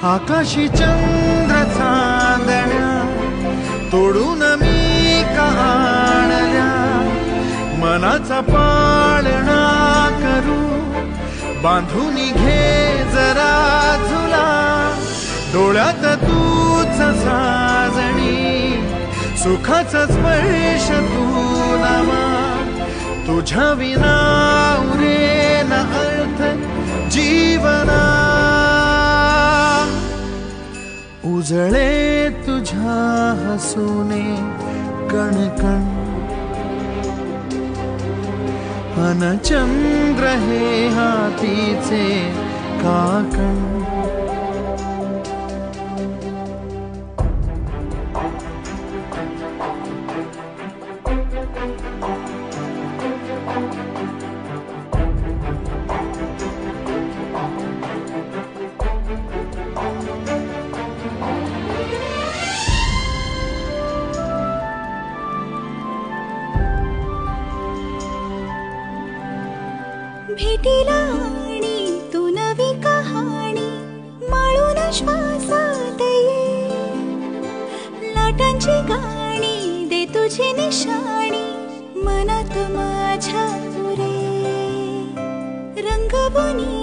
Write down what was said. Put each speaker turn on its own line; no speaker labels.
आकाशी चंद्र चांदण्या तोडून मी कहाणल्या, मनाचा पाळणा करू बांधून घे जरा झुला, डोळ्यात तूच साजणी सुखाचा स्पर्श तुला मा, तुझ्या विना उरेन अर्थ जीवना, उजळे तुझ्या हसूने कणकण, अन चंद्र हे हातीचे काकण,
भेटीला आणि तू नवी कहाणी माळून श्वासात ये, लाटांची गाणी दे तुझी निशाणी मनात माझ्या पुरे, रंगवणी